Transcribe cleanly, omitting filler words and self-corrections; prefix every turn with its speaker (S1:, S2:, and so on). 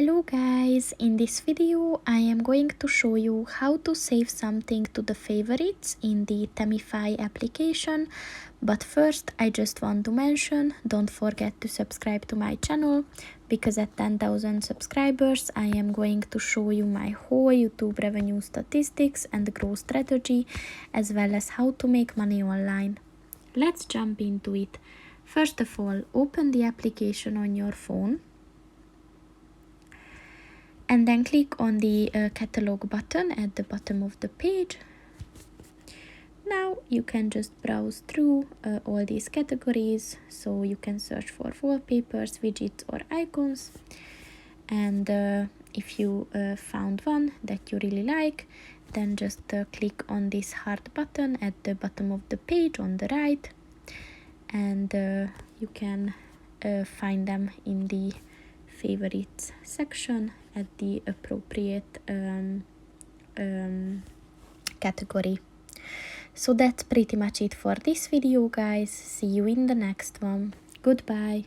S1: Hello guys, in this video I am going to show you how to save something to the favorites in the Themify application. But first I just want to mention, don't forget to subscribe to my channel, because at 10,000 subscribers I am going to show you my whole YouTube revenue statistics and growth strategy, as well as how to make money online. Let's jump into it. First of all, open the application on your phone. And then click on the catalog button at the bottom of the page. Now you can just browse through all these categories, so you can search for wallpapers, widgets or icons. And if you found one that you really like, then just click on this heart button at the bottom of the page on the right, and you can find them in the favorites section at the appropriate category. So that's pretty much it for this video, guys. See you in the next one. Goodbye.